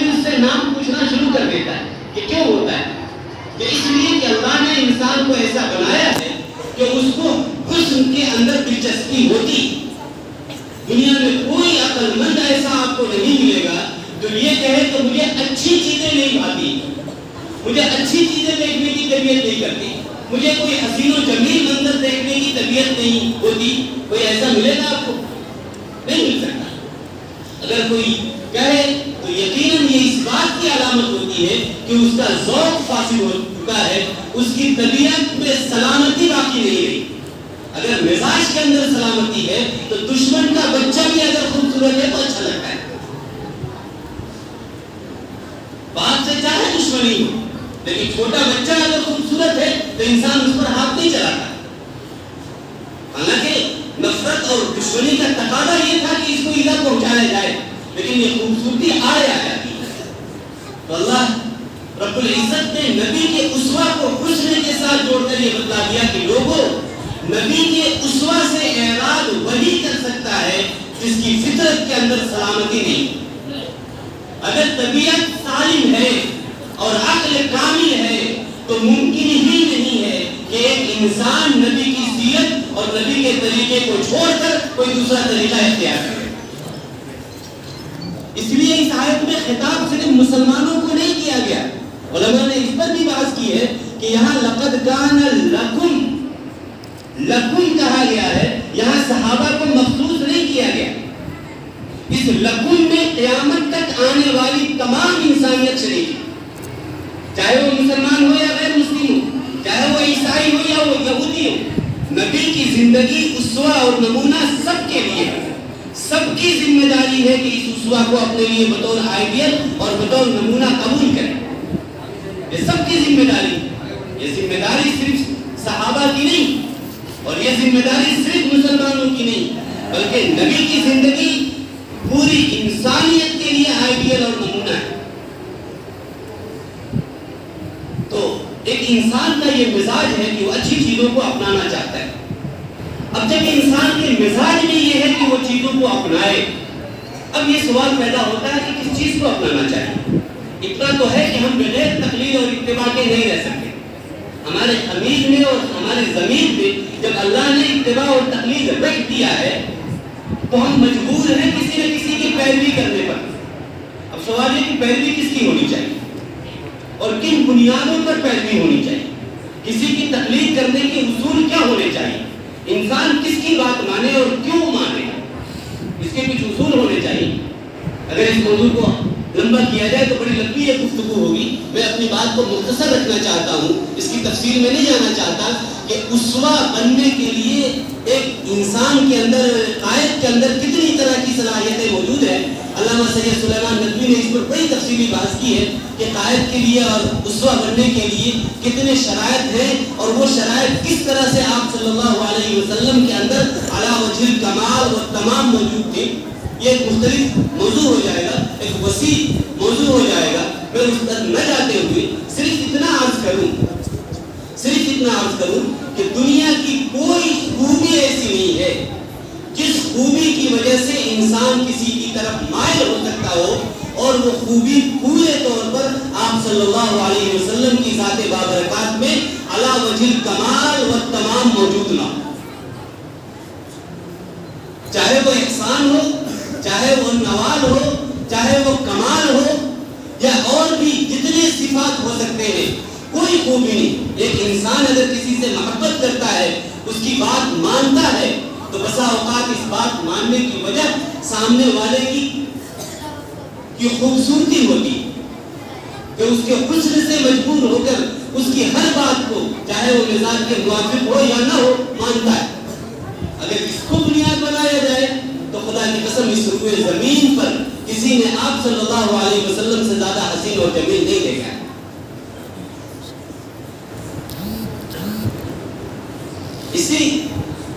آدمی اس سے نام پوچھنا شروع کر دیتا ہے کہ کیوں ہوتا ہے؟ کہ اس لیے کہ اللہ نے انسان کو ایسا بنایا ہے کہ اس کو حسن کے اندر دلچسپی ہوتی. دنیا میں کوئی عقل مند ایسا آپ کو نہیں ملے گا جو یہ کہے کہ مجھے اچھی چیزیں نہیں بھاتی, مجھے اچھی چیزیں دیکھنے کی طبیعت نہیں کرتی, مجھے کوئی حسین و جمیل منظر دیکھنے کی طبیعت نہیں ہوتی. کوئی ایسا ملے گا آپ کو؟ نہیں مل سکتا. اگر کوئی کہے تو یقیناً یہ اس بات کی علامت ہوتی ہے کہ اس کا ذوق فاسد ہو چکا ہے, اس کی طبیعت میں سلامتی باقی نہیں رہی. اگر مزاج کے اندر سلامتی ہے تو دشمن کا بچہ بھی اگر خوبصورت ہے تو اچھا لگتا ہے. باپ سے چاہے دشمنی ہو, لیکن چھوٹا بچہ اگر خوبصورت ہے تو انسان اس پر ہاتھ نہیں چلاتا. حالانکہ نفرت اور دشمنی کا تقاضا یہ تھا کہ اس کو ایذا پہنچایا جائے, لیکن یہ خوبصورتی آ جاتی ہے. تو اللہ رب العزت نے نبی کے اسوہ کو حسن کے ساتھ جوڑ کر یہ بتلا دیا کہ لوگوں, نبی کے اسوہ سے اعراض وہی کر سکتا ہے جس کی فطرت کے اندر سلامتی نہیں. اگر طبیعت سالم ہے اور عقل کامل ہے تو ممکن ہی نہیں ہے کہ ایک انسان نبی کی سیرت اور نبی کے طریقے کو چھوڑ کر کوئی دوسرا طریقہ اختیار کرے. اس لیے اس آیت میں خطاب صرف مسلمانوں کو نہیں کیا گیا. علماء نے اس پر بھی بحث کی ہے کہ یہاں لقد کان لکم کہا گیا ہے, یہاں صحابہ کو مخصوص نہیں کیا گیا. اس لکم میں قیامت تک آنے والی تمام انسانیت شریک ہے, چاہے وہ مسلمان ہو یا غیر مسلم ہو, چاہے وہ عیسائی ہو یا وہ یہودی ہو. نبی کی زندگی اسوہ اور نمونہ سب کے لیے ہے. سب کی ذمہ داری ہے کہ اس اسوہ کو اپنے لیے بطور آئیڈیل اور بطور نمونہ قبول کریں. یہ سب کی ذمہ داری. یہ ذمہ داری صرف صحابہ کی نہیں اور یہ ذمہ داری صرف مسلمانوں کی نہیں, بلکہ نبی کی زندگی پوری انسانیت کے لیے آئیڈیل اور نمونہ ہے. تو ایک انسان کا یہ مزاج ہے کہ وہ اچھی چیزوں کو اپنانا چاہتا ہے. اب جب انسان کے مزاج میں یہ ہے کہ وہ چیزوں کو اپنائے, اب یہ سوال پیدا ہوتا ہے کہ کس چیز کو اپنانا چاہیے. اتنا تو ہے کہ ہم بغیر تقلید اور اتباع کے نہیں رہ سکتے. ہمارے خمیر میں اور ہمارے ضمیر میں جب اللہ نے اتباع اور تقلید رکھ دیا ہے تو ہم مجبور ہیں کسی نہ کسی کی پیروی کرنے پر. اب سوال ہے کہ پیروی کس کی ہونی چاہیے اور کن بنیادوں پر پیروی ہونی چاہیے, کسی کی تقلید کرنے کے اصول کیا ہونے چاہیے, انسان کس کی بات مانے اور کیوں مانے, اس کے کچھ اصول ہونے چاہیے. اگر اس موضوع کو لمبا کیا جائے تو بڑی لمبی ایک گفتگو ہوگی. میں اپنی بات کو مختصر رکھنا چاہتا ہوں, اس کی تفصیل میں نہیں جانا چاہتا کہ اسوہ بننے کے لیے ایک انسان کے اندر, قائد کے اندر کتنی طرح کی صلاحیتیں موجود ہیں. علامہ سید سلیمان ندوی نے اس پر بڑی تفصیلی بحث کی ہے کہ قائد کے لیے اور اسوہ بننے کے لیے کتنے شرائط ہیں اور وہ شرائط کس طرح سے آپ صلی اللہ علیہ وسلم کے اندر علی وجہ الکمال و تمام موجود تھے. یہ ایک مختلف موضوع ہو جائے گا, ایک وسیع موضوع ہو جائے گا. میں اس تک نہ جاتے ہوئے صرف اتنا عرض کروں کہ دنیا کی کوئی خوبی ایسی نہیں ہے جس خوبی کی وجہ سے انسان کسی کی طرف مائل ہو سکتا ہو اور وہ خوبی پورے طور پر آپ صلی اللہ علیہ وسلم کی ذات بابرکات میں علی وجہ الکمال و تمام موجود نہ ہو. چاہے وہ احسان ہو, چاہے وہ نوال ہو, چاہے وہ کمال ہو یا اور بھی جتنے صفات ہو سکتے ہیں, کوئی خوبی نہیں. ایک انسان اگر کسی سے محبت کرتا ہے, اس کی بات مانتا ہے, تو بسا اوقات اس بات ماننے کی وجہ سامنے والے کی خوبصورتی ہوتی کہ اس کے حسن سے مجبور ہو کر اس کی ہر بات کو, چاہے وہ مزاج کے موافق ہو یا نہ ہو, مانتا ہے. اگر اس کو بنیاد بنایا جائے تو خدا کی قسم اس روئے زمین پر کسی نے آپ صلی اللہ علیہ وسلم سے زیادہ حسین اور جمیل نہیں دیکھا ہے. اسی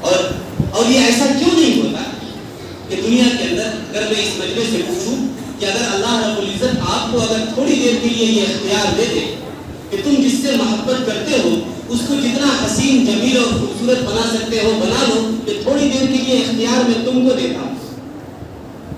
اور یہ ایسا کیوں نہیں ہوتا کہ دنیا کے اندر, اگر میں اس مجلس سے پوچھوں کہ اگر اللہ رب العزت آپ کو اگر تھوڑی دیر کے لیے یہ اختیار دے دے کہ تم جس سے محبت کرتے ہو اس کو جتنا حسین جمیل اور خوبصورت بنا سکتے ہو بنا لو, کہ تھوڑی دیر کے لیے اختیار میں تم کو دیتا ہوں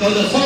1400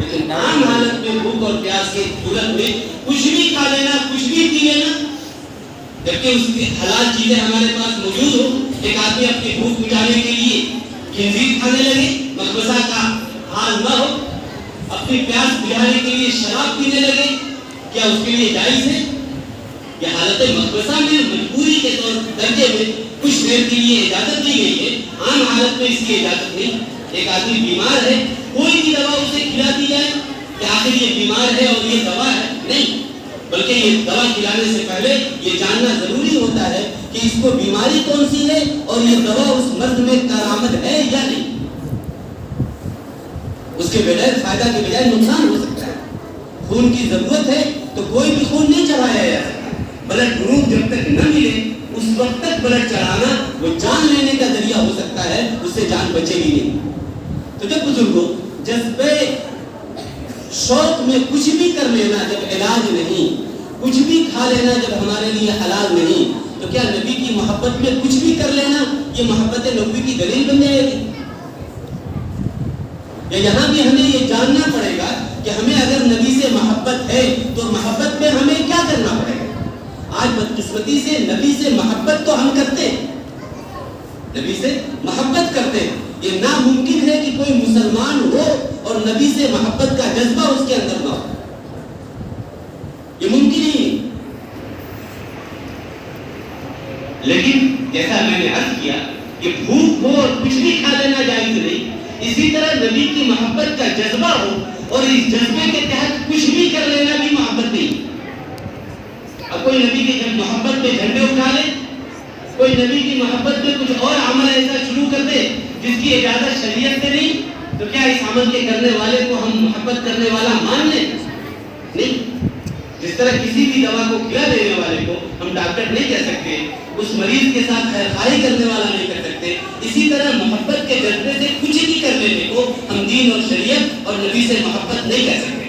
لیکن عام حالت میں بھوک اور پیاس کی صورت میں کچھ بھی کھا لینا، کچھ بھی پی لینا، جبکہ اس کی حلال چیزیں ہمارے پاس موجود ہو. ایک آدمی اپنی بھوک مٹانے کے لیے خنزیر کھانے لگے، مخبزہ کا حال نہ ہو، اپنی پیاس بجھانے کے لیے شراب پینے لگے، کیا اس کے لیے جائز ہے؟ یہ حالت مخبزہ میں مجبوری کے طور درجے میں کچھ دیر کے لیے اجازت دی گئی ہے، عام حالت میں اس کی اجازت نہیں. ایک آدمی بیمار ہے، کوئی بھی دوا اسے کھلا دی جائے کہ آخر یہ بیمار ہے اور یہ دوا ہے، نہیں، بلکہ یہ دوا کھلانے سے پہلے یہ جاننا ضروری ہوتا ہے کہ اس کو بیماری کون سی ہے اور یہ دوا اس مرض میں کارآمد ہے یا نہیں. اس کے بغیر فائدہ کے بجائے نقصان ہو سکتا ہے. خون کی ضرورت ہے تو کوئی بھی خون نہیں چڑھایا جا سکتا. بلڈ گروپ جب تک نہ ملے اس وقت تک بلڈ چڑھانا وہ جان لینے کا ذریعہ ہو سکتا ہے، اس سے جان بچے گی نہیں. تو جب بزرگوں جذبے شوق میں کچھ بھی کر لینا جب علاج نہیں، کچھ بھی کھا لینا جب ہمارے لیے حلال نہیں، تو کیا نبی کی محبت میں کچھ بھی کر لینا یہ محبت نبوی کی دلیل بن جائے گی؟ یا یہاں بھی ہمیں یہ جاننا پڑے گا کہ ہمیں اگر نبی سے محبت ہے تو محبت میں ہمیں کیا کرنا پڑے گا. آج بدقسمتی سے نبی سے محبت تو ہم کرتے ہیں، نبی سے محبت کرتے ہیں. یہ ناممکن ہے کہ کوئی مسلمان ہو اور نبی سے محبت کا جذبہ اس کے اندر نہ ہو، یہ ممکن ہی نہیں. لیکن جیسا میں نے عرض کیا کہ بھوک ہو اور کچھ بھی کھا لینا جائز نہیں، اسی طرح نبی کی محبت کا جذبہ ہو اور اس جذبے کے تحت کچھ بھی کر لینا بھی محبت نہیں. اب کوئی نبی کی محبت میں جھنڈے اٹھا لے، کوئی نبی کی محبت میں کچھ اور عمل ایسا شروع کر دے جس کی اجازت شریعت سے نہیں، تو کیا اس عمل کے کرنے والے کو ہم محبت کرنے والا مان لیں؟ نہیں. جس طرح کسی بھی دوا کو کھلا دینے والے کو ہم ڈاکٹر نہیں کہہ سکتے، اس مریض کے ساتھ خیرخواہی کرنے والا نہیں کر سکتے، اسی طرح محبت کے جذبے سے کچھ بھی کر لینے کو ہم دین اور شریعت اور نبی سے محبت نہیں کہہ سکتے.